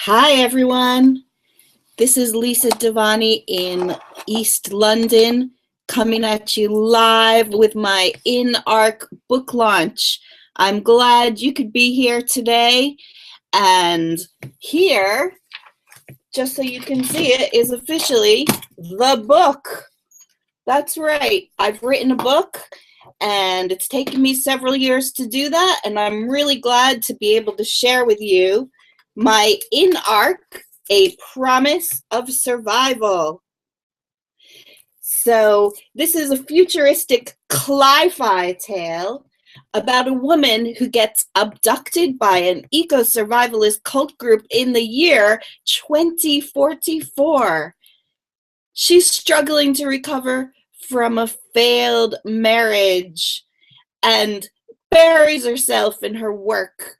Hi everyone, this is Lisa Devaney in East London, coming at you live with my in-arc book launch. I'm glad you could be here today, and here, just so you can see it, is officially the book. That's right, I've written a book, and it's taken me several years to do that, and I'm really glad to be able to share with you my in-arc, A Promise of Survival. So this is a futuristic cli-fi tale about a woman who gets abducted by an eco-survivalist cult group in the year 2044. She's struggling to recover from a failed marriage and buries herself in her work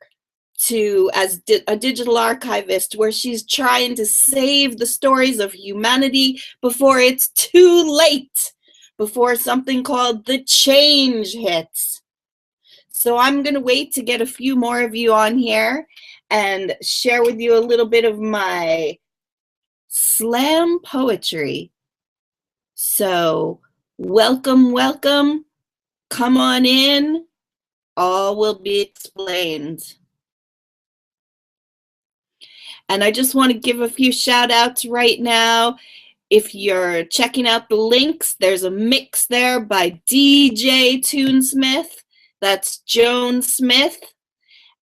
as a digital archivist, where she's trying to save the stories of humanity before it's too late, before something called the change hits. So I'm going to wait to get a few more of you on here and share with you a little bit of my slam poetry. So welcome, welcome. Come on in. All will be explained. And I just want to give a few shout outs right now. If you're checking out the links, there's a mix there by DJ Toonsmith. That's Joan Smith.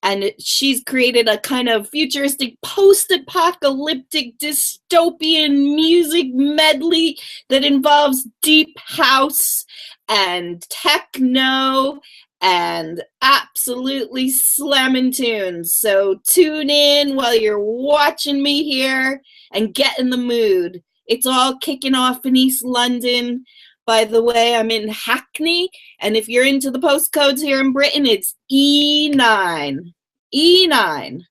And she's created a kind of futuristic post-apocalyptic dystopian music medley that involves deep house and techno and absolutely slamming tunes. So tune in while you're watching me here and get in the mood. It's all kicking off in East London. By the way, I'm in Hackney, and if you're into the postcodes here in Britain, it's E9. E9.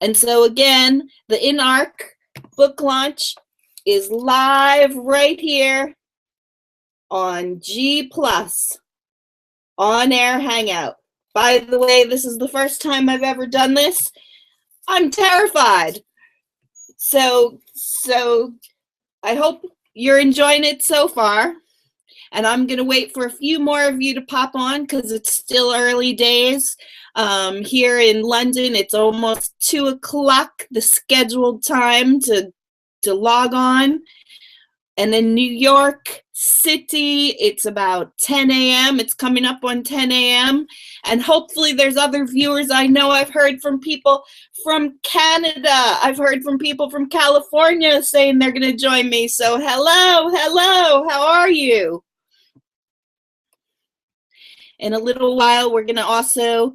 And so again, the in-arc book launch is live right here on G+. On Air Hangout. By the way, this is the first time I've ever done this. I'm terrified. So I hope you're enjoying it so far. And I'm going to wait for a few more of you to pop on because it's still early days. Here in London, it's almost 2 o'clock, the scheduled time to log on. And in New York City, it's about 10 a.m. It's coming up on 10 a.m. And hopefully there's other viewers. I know I've heard from people from Canada. I've heard from people from California saying they're going to join me. So hello, how are you? In a little while, we're going to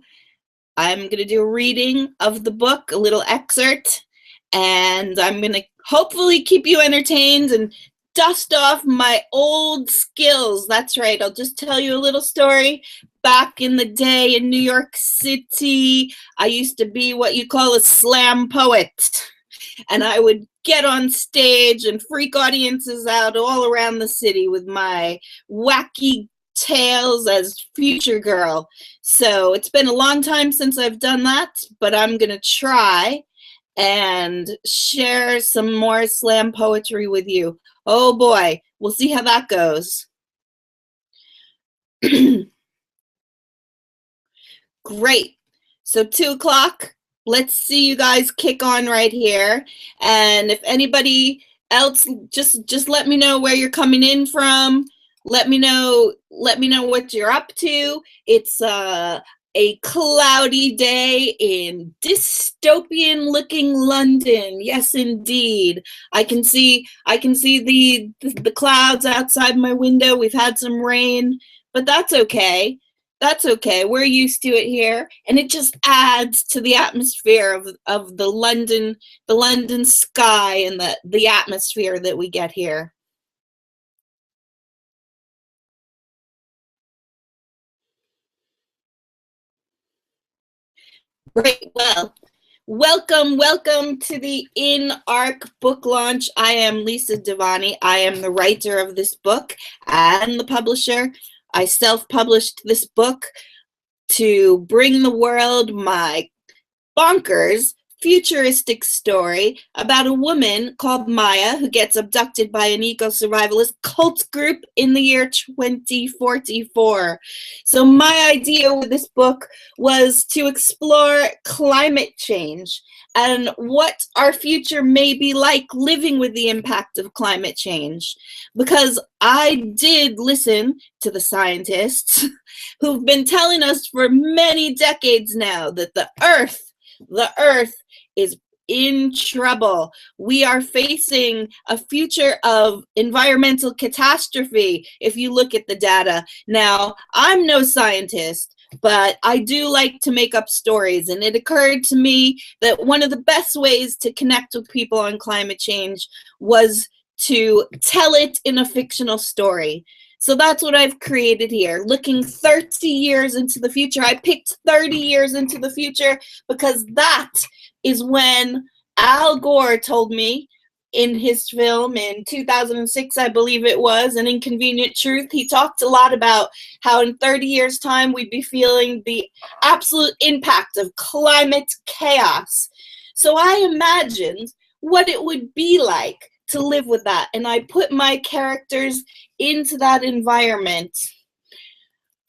I'm going to do a reading of the book, a little excerpt. And I'm going to hopefully keep you entertained and dust off my old skills. That's right. I'll just tell you a little story. Back in the day in New York City, I used to be what you call a slam poet. And I would get on stage and freak audiences out all around the city with my wacky tales as future girl. So it's been a long time since I've done that, but I'm going to try and share some more slam poetry with you. Oh boy, we'll see how that goes. Great. So 2 o'clock, let's see you guys kick on right here. And if anybody else, just let me know where you're coming in from. Let me know what you're up to. It's a cloudy day in dystopian looking London. Yes, indeed. I can see the clouds outside my window. We've had some rain, but that's okay. That's okay. We're used to it here, and it just adds to the atmosphere of the London sky and the atmosphere that we get here. Great. Well, welcome to the in-arc book launch. I am Lisa Devaney. I am the writer of this book and the publisher. I self-published this book to bring the world my bonkers futuristic story about a woman called Maya who gets abducted by an eco-survivalist cult group in the year 2044. So my idea with this book was to explore climate change and what our future may be like living with the impact of climate change. Because I did listen to the scientists who've been telling us for many decades now that the Earth is in trouble. We are facing a future of environmental catastrophe if you look at the data. Now, I'm no scientist, but I do like to make up stories, and it occurred to me that one of the best ways to connect with people on climate change was to tell it in a fictional story. So that's what I've created here, looking 30 years into the future. I picked 30 years into the future because that is when Al Gore told me in his film in 2006, I believe it was, An Inconvenient Truth. He talked a lot about how in 30 years' time we'd be feeling the absolute impact of climate chaos. So I imagined what it would be like to live with that, and I put my characters into that environment.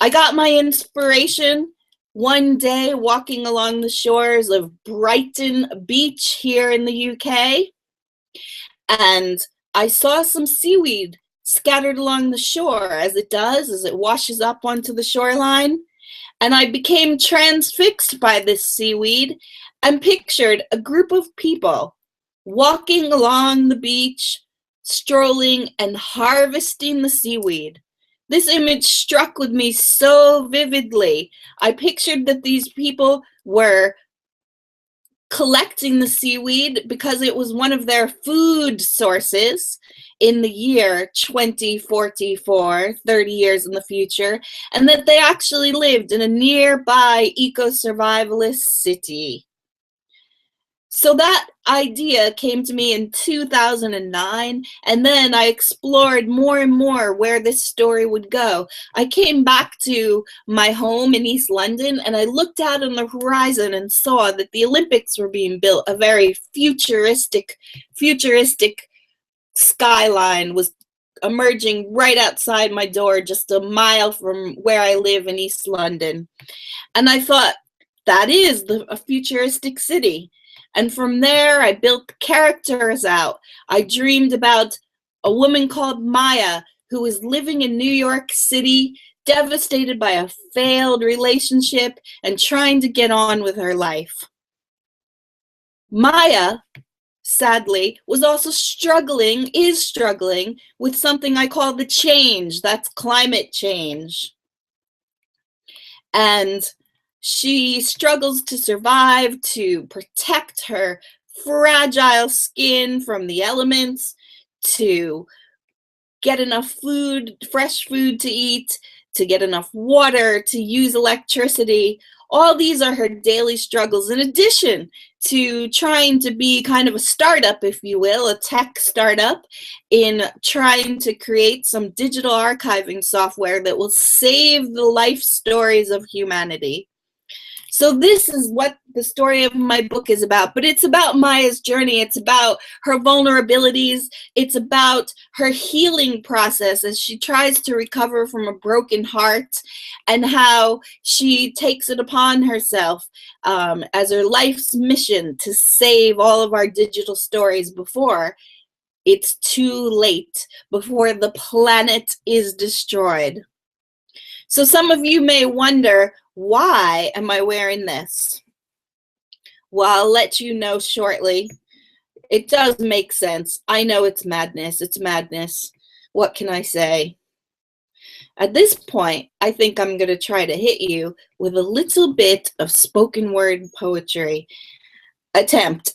I got my inspiration one day walking along the shores of Brighton Beach here in the UK, and I saw some seaweed scattered along the shore, as it does, as it washes up onto the shoreline, and I became transfixed by this seaweed and pictured a group of people walking along the beach, strolling and harvesting the seaweed. This image struck with me so vividly. I pictured that these people were collecting the seaweed because it was one of their food sources in the year 2044, 30 years in the future, and that they actually lived in a nearby eco-survivalist city. So that idea came to me in 2009, and then I explored more and more where this story would go. I came back to my home in East London, and I looked out on the horizon and saw that the Olympics were being built. A very futuristic skyline was emerging right outside my door, just a mile from where I live in East London. And I thought, that is a futuristic city. And from there, I built characters out. I dreamed about a woman called Maya who was living in New York City, devastated by a failed relationship and trying to get on with her life. Maya, sadly, was also is struggling with something I call the change. That's climate change. And she struggles to survive, to protect her fragile skin from the elements, to get enough food, fresh food to eat, to get enough water, to use electricity. All these are her daily struggles, in addition to trying to be kind of a startup, if you will, a tech startup, in trying to create some digital archiving software that will save the life stories of humanity. So this is what the story of my book is about, but it's about Maya's journey. It's about her vulnerabilities. It's about her healing process as she tries to recover from a broken heart, and how she takes it upon herself as her life's mission to save all of our digital stories before it's too late, before the planet is destroyed. So some of you may wonder, why am I wearing this? Well, I'll let you know shortly. It does make sense. I know it's madness. It's madness. What can I say? At this point, I think I'm going to try to hit you with a little bit of spoken word poetry. Attempt.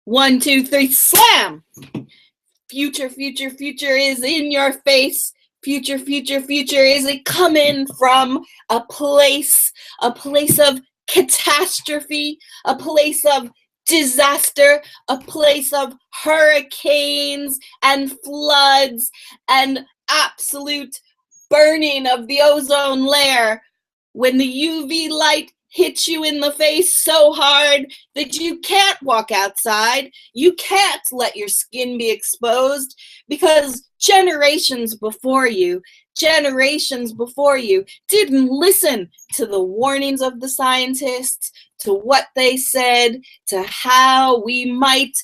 1, 2, 3, slam! Future is in your face. Future is it coming from a place of catastrophe, a place of disaster, a place of hurricanes and floods and absolute burning of the ozone layer. When the UV light hit you in the face so hard that you can't walk outside. You can't let your skin be exposed because generations before you didn't listen to the warnings of the scientists, to what they said, to how we might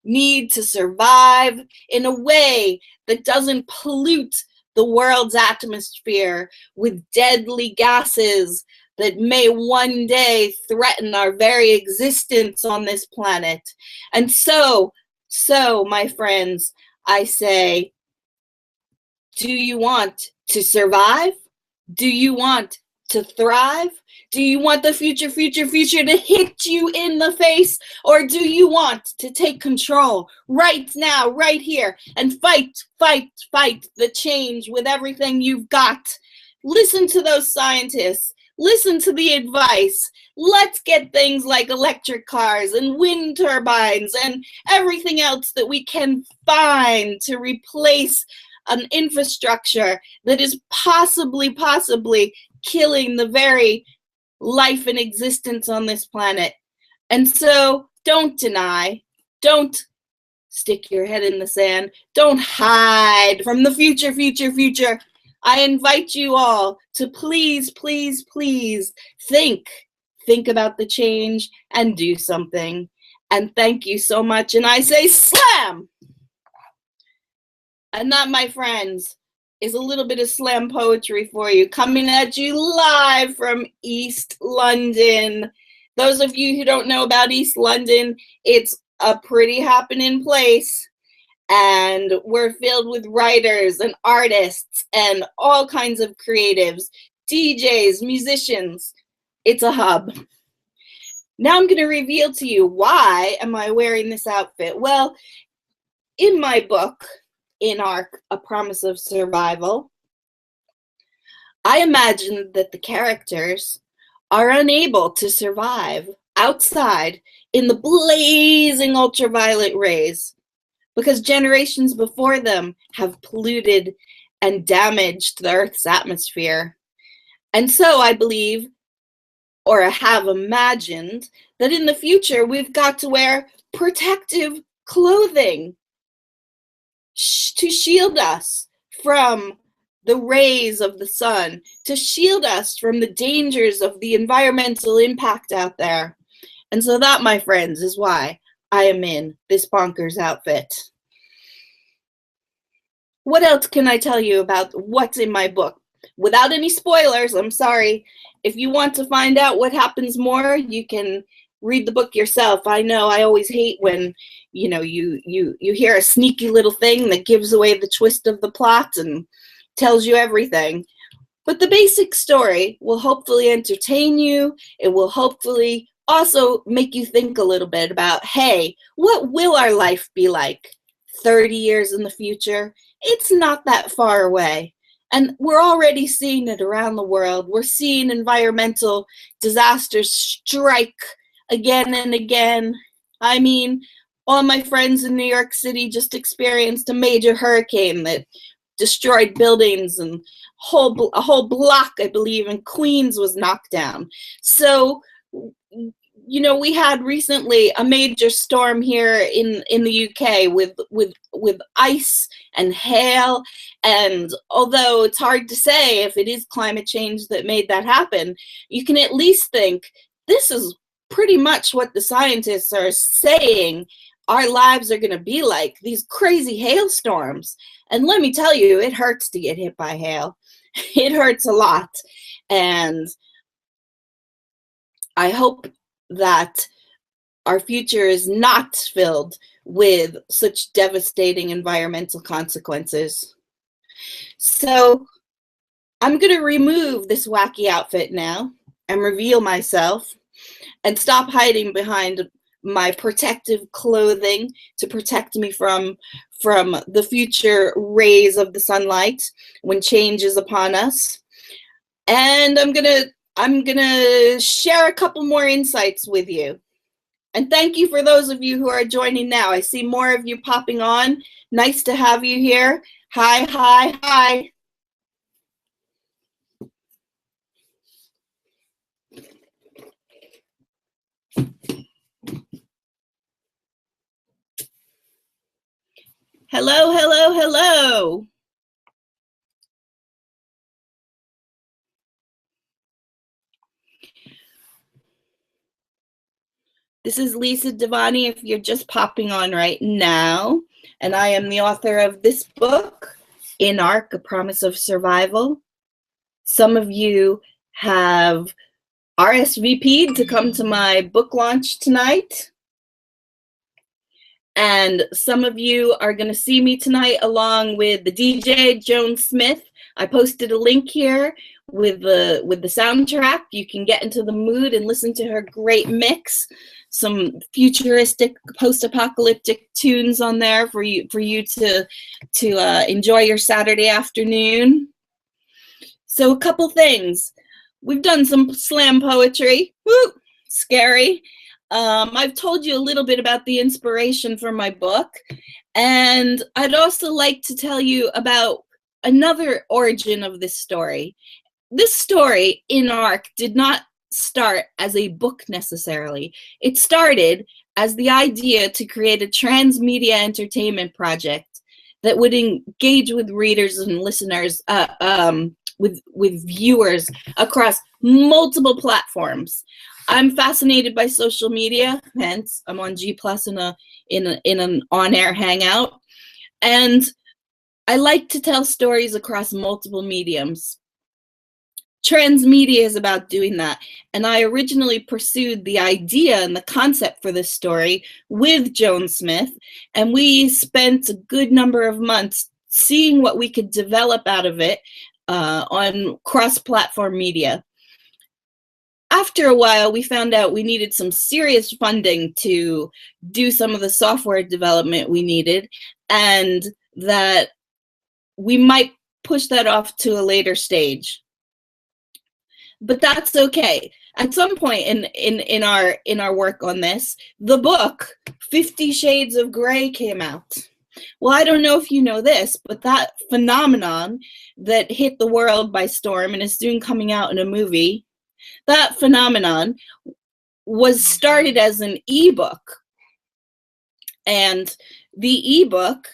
need to survive in a way that doesn't pollute the world's atmosphere with deadly gases that may one day threaten our very existence on this planet. And so, my friends, I say, do you want to survive? Do you want to thrive? Do you want the future to hit you in the face? Or do you want to take control right now, right here, and fight the change with everything you've got? Listen to those scientists. Listen to the advice. Let's get things like electric cars and wind turbines and everything else that we can find to replace an infrastructure that is possibly killing the very life and existence on this planet. And so don't deny, don't stick your head in the sand, don't hide from the future. I invite you all to please think about the change and do something. And thank you so much. And I say slam! And that, my friends, is a little bit of slam poetry for you, coming at you live from East London. Those of you who don't know about East London, it's a pretty happening place. And we're filled with writers and artists and all kinds of creatives, DJs, musicians. It's a hub. Now I'm going to reveal to you, why am I wearing this outfit? Well, in my book, in A Promise of Survival, I imagine that the characters are unable to survive outside in the blazing ultraviolet rays because generations before them have polluted and damaged the Earth's atmosphere. And so I believe, or have imagined, that in the future we've got to wear protective clothing to shield us from the rays of the sun, to shield us from the dangers of the environmental impact out there. And so that, my friends, is why I am in this bonkers outfit. What else can I tell you about what's in my book? Without any spoilers, I'm sorry. If you want to find out what happens more, you can read the book yourself. I know I always hate when, you know, you hear a sneaky little thing that gives away the twist of the plot and tells you everything. But the basic story will hopefully entertain you. It will hopefully also make you think a little bit about, hey, what will our life be like 30 years in the future? It's not that far away. And we're already seeing it around the world. We're seeing environmental disasters strike again and again. I mean, all my friends in New York City just experienced a major hurricane that destroyed buildings, and a whole block, I believe, in Queens was knocked down. So, you know, we had recently a major storm here in the UK with ice and hail. And although it's hard to say if it is climate change that made that happen, you can at least think this is pretty much what the scientists are saying our lives are going to be like, these crazy hailstorms. And let me tell you, it hurts to get hit by hail. It hurts a lot. And I hope that our future is not filled with such devastating environmental consequences. So I'm going to remove this wacky outfit now and reveal myself and stop hiding behind my protective clothing to protect me from the future rays of the sunlight when change is upon us. And I'm gonna share a couple more insights with you. And thank you for those of you who are joining now. I see more of you popping on. Nice to have you here. Hi, hi, hi. Hello, hello, hello. This is Lisa Devaney, if you're just popping on right now, and I am the author of this book, In Arc, A Promise of Survival. Some of you have RSVP'd to come to my book launch tonight, and some of you are going to see me tonight along with the DJ, Joan Smith. I posted a link here with the soundtrack. You can get into the mood and listen to her great mix. Some futuristic, post-apocalyptic tunes on there for you to enjoy your Saturday afternoon. So a couple things. We've done some slam poetry. Woo! Scary. I've told you a little bit about the inspiration for my book, and I'd also like to tell you about another origin of this story. This story, In Arc, did not start as a book necessarily. It started as the idea to create a transmedia entertainment project that would engage with readers and listeners, with viewers across multiple platforms. I'm fascinated by social media, hence I'm on G+ in an on-air hangout, and I like to tell stories across multiple mediums. Transmedia is about doing that, and I originally pursued the idea and the concept for this story with Joan Smith, and we spent a good number of months seeing what we could develop out of it on cross-platform media. After a while, we found out we needed some serious funding to do some of the software development we needed, and that we might push that off to a later stage. But that's okay. At some point in our work on this, the book 50 Shades of Grey came out. Well, I don't know if you know this, but that phenomenon that hit the world by storm and is soon coming out in a movie, that phenomenon was started as an ebook. And the ebook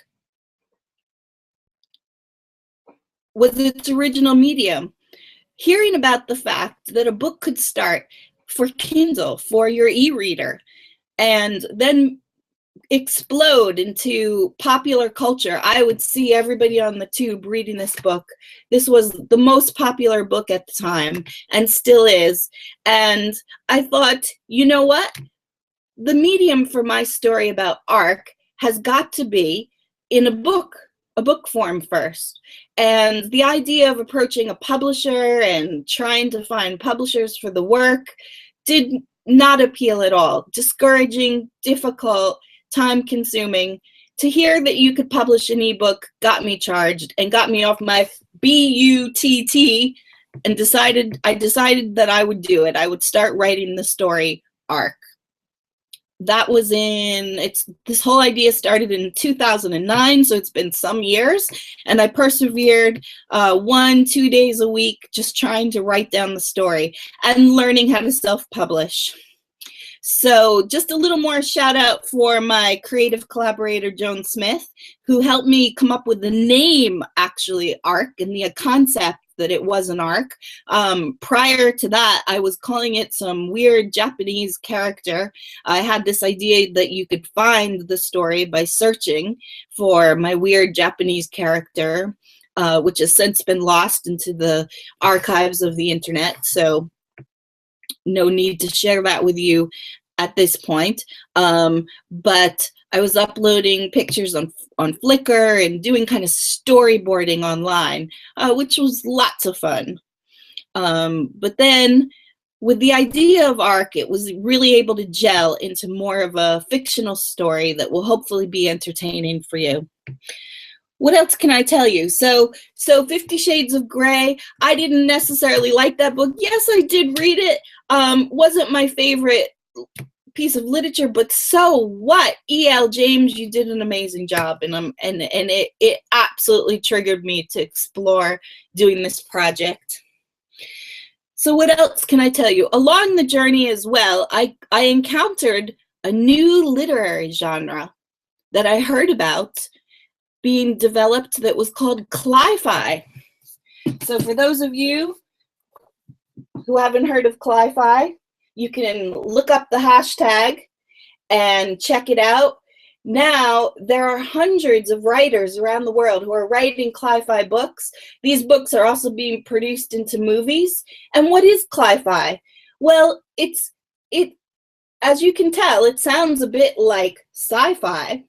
was its original medium. Hearing about the fact that a book could start for Kindle, for your e-reader, and then explode into popular culture. I would see everybody on the tube reading this book. This was the most popular book at the time and still is. And I thought, you know what? The medium for my story about Arc has got to be in a book form first. And the idea of approaching a publisher and trying to find publishers for the work did not appeal at all. Discouraging, difficult, time-consuming. To hear that you could publish an ebook got me charged and got me off my BUTT, and I decided that I would do it. I would start writing the story Arc. That was this whole idea started in 2009, so it's been some years, and I persevered 1-2 days a week just trying to write down the story and learning how to self-publish. So just a little more shout out for my creative collaborator, Joan Smith, who helped me come up with the name, actually, Arc, and the concept that it was an arc. Prior to that, I was calling it some weird Japanese character. I had this idea that you could find the story by searching for my weird Japanese character, which has since been lost into the archives of the internet. So no need to share that with you at this point. But I was uploading pictures on Flickr and doing kind of storyboarding online, which was lots of fun. But then with the idea of Arc, it was really able to gel into more of a fictional story that will hopefully be entertaining for you. What else can I tell you? So 50 Shades of Grey, I didn't necessarily like that book. Yes, I did read it. Wasn't my favorite piece of literature, but so what? E.L. James, you did an amazing job, and it absolutely triggered me to explore doing this project. So what else can I tell you? Along the journey as well, I encountered a new literary genre that I heard about being developed that was called cli-fi. So for those of you who haven't heard of cli-fi, you can look up the hashtag and check it out. Now, there are hundreds of writers around the world who are writing cli-fi books. These books are also being produced into movies. And what is cli-fi? Well, as you can tell, it sounds a bit like sci-fi,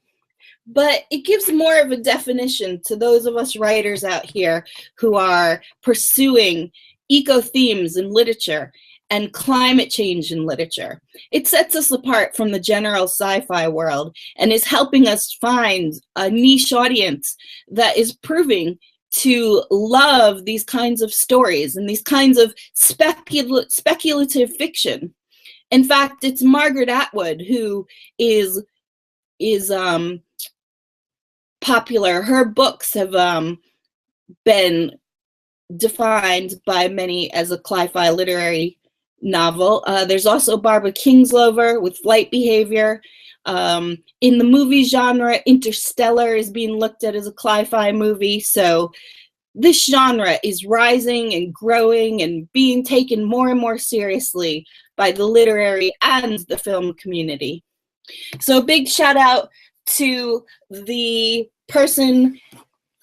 but it gives more of a definition to those of us writers out here who are pursuing eco themes in literature and climate change in literature. It sets us apart from the general sci-fi world and is helping us find a niche audience that is proving to love these kinds of stories and these kinds of speculative fiction. In fact, it's Margaret Atwood who is popular. Her books have been defined by many as a cli-fi literary novel. There's also Barbara Kingsolver with Flight Behavior. In the movie genre, Interstellar is being looked at as a cli-fi movie. So this genre is rising and growing and being taken more and more seriously by the literary and the film community. So a big shout out to the person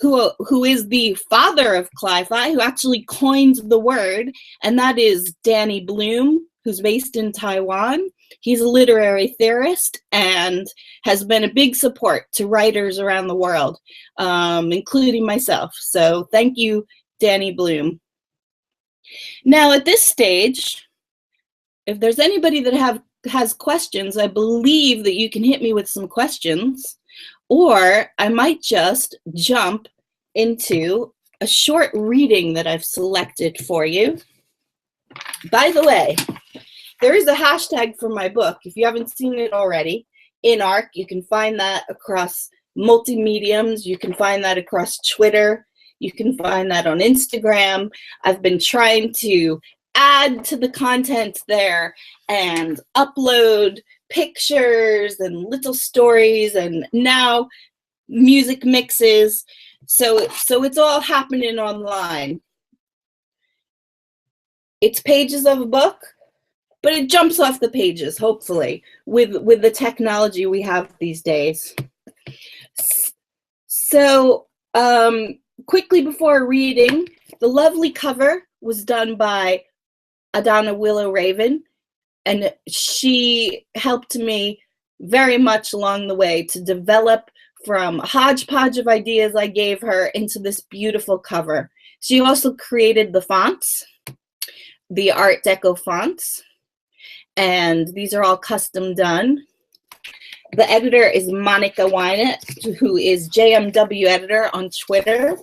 who is the father of cli-fi, who actually coined the word, and that is Danny Bloom, who's based in Taiwan. He's a literary theorist and has been a big support to writers around the world, including myself. So thank you, Danny Bloom. Now at this stage, if there's anybody that has questions, I believe that you can hit me with some questions. Or I might just jump into a short reading that I've selected for you. By the way, there is a hashtag for my book. If you haven't seen it already, in ARC, you can find that across multi-mediums. You can find that across Twitter. You can find that on Instagram. I've been trying to add to the content there and upload pictures and little stories and now music mixes. So it's all happening online. It's pages of a book, but it jumps off the pages, hopefully, with the technology we have these days. So quickly before reading, the lovely cover was done by Adana Willow Raven, and she helped me very much along the way to develop from a hodgepodge of ideas I gave her into this beautiful cover. She also created the fonts, the Art Deco fonts, and these are all custom done. The editor is Monica Wynett, who is JMW editor on Twitter.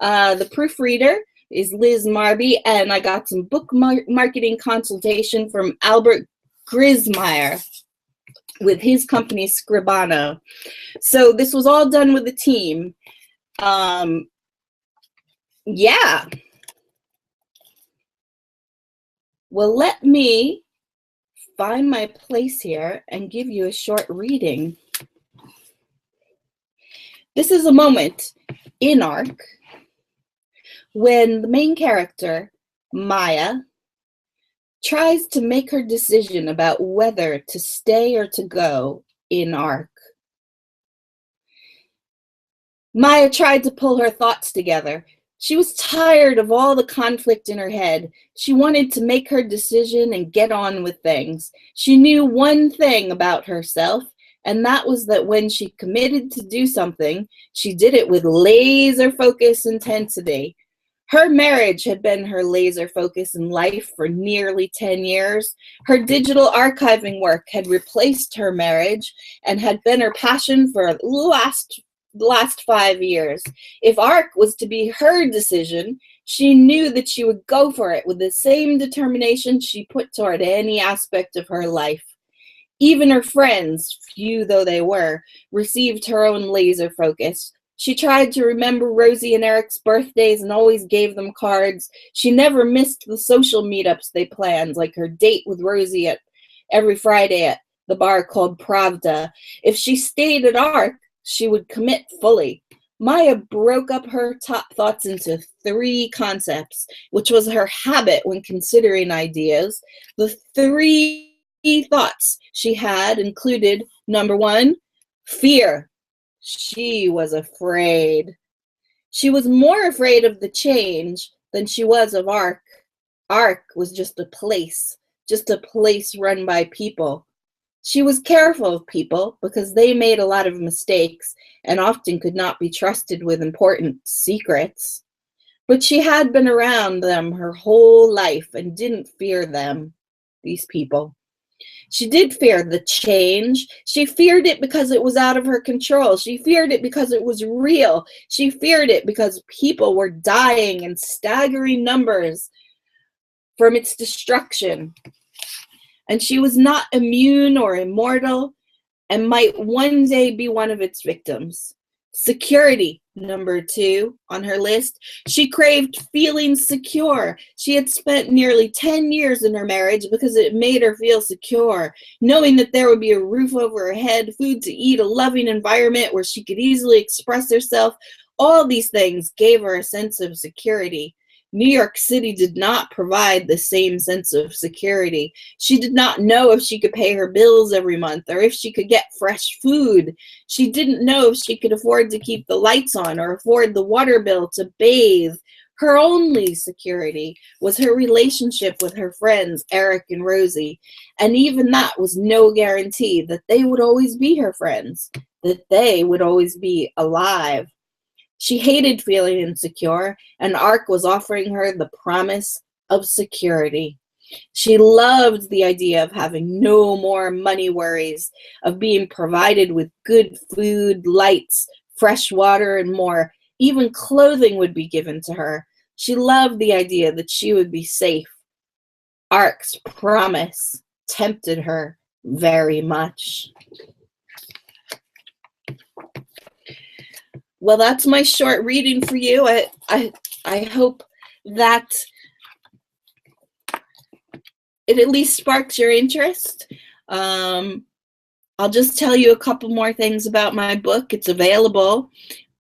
The proofreader is Liz Marby, and I got some book marketing consultation from Albert Grismeyer with his company Scribano. So this was all done with a team. Yeah. Well, let me find my place here and give you a short reading. This is a moment in ARC when the main character, Maya, tries to make her decision about whether to stay or to go in ARC. Maya tried to pull her thoughts together. She was tired of all the conflict in her head. She wanted to make her decision and get on with things. She knew one thing about herself, and that was that when she committed to do something, she did it with laser focus intensity. Her marriage had been her laser focus in life for nearly 10 years. Her digital archiving work had replaced her marriage and had been her passion for the last 5 years. If ARC was to be her decision, she knew that she would go for it with the same determination she put toward any aspect of her life. Even her friends, few though they were, received her own laser focus. She tried to remember Rosie and Eric's birthdays and always gave them cards. She never missed the social meetups they planned, like her date with Rosie every Friday at the bar called Pravda. If she stayed at ARC, she would commit fully. Maya broke up her thoughts into 3 concepts, which was her habit when considering ideas. The 3 thoughts she had included, number 1, fear. She was afraid. She was more afraid of the change than she was of Ark. Ark was just a place run by people. She was careful of people because they made a lot of mistakes and often could not be trusted with important secrets. But she had been around them her whole life and didn't fear them, these people. She did fear the change. She feared it because it was out of her control. She feared it because it was real. She feared it because people were dying in staggering numbers from its destruction. And she was not immune or immortal and might one day be one of its victims. Security, number 2 on her list. She craved feeling secure. She had spent nearly 10 years in her marriage because it made her feel secure, knowing that there would be a roof over her head, food to eat, a loving environment where she could easily express herself. All these things gave her a sense of security. New York City did not provide the same sense of security. She did not know if she could pay her bills every month or if she could get fresh food. She didn't know if she could afford to keep the lights on or afford the water bill to bathe. Her only security was her relationship with her friends, Eric and Rosie. And even that was no guarantee that they would always be her friends, that they would always be alive. She hated feeling insecure, and Ark was offering her the promise of security. She loved the idea of having no more money worries, of being provided with good food, lights, fresh water, and more. Even clothing would be given to her. She loved the idea that she would be safe. Ark's promise tempted her very much. Well, that's my short reading for you. I hope that it at least sparks your interest. I'll just tell you a couple more things about my book. It's available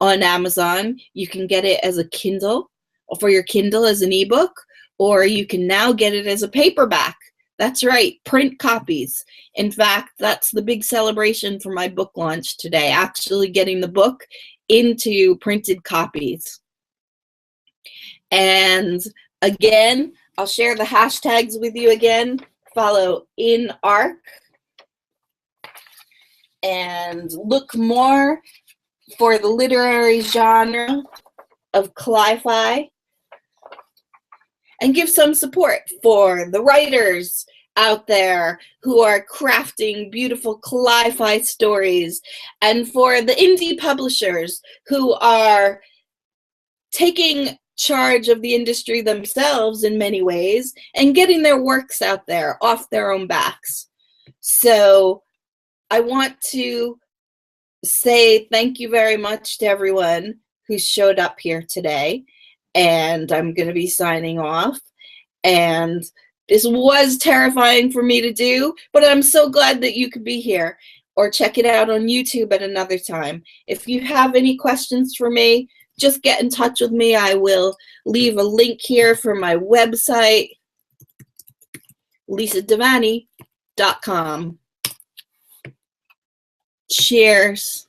on Amazon. You can get it as a Kindle, or for your Kindle as an ebook, or you can now get it as a paperback. That's right, print copies. In fact, that's the big celebration for my book launch today, actually getting the book into printed copies. And again, I'll share the hashtags with you again. Follow in Ark and look more for the literary genre of cli-fi, and give some support for the writers out there who are crafting beautiful cli-fi stories, and for the indie publishers who are taking charge of the industry themselves in many ways and getting their works out there off their own backs. So I want to say thank you very much to everyone who showed up here today, and I'm going to be signing off. And this was terrifying for me to do, but I'm so glad that you could be here, or check it out on YouTube at another time. If you have any questions for me, just get in touch with me. I will leave a link here for my website, lisadevaney.com. Cheers.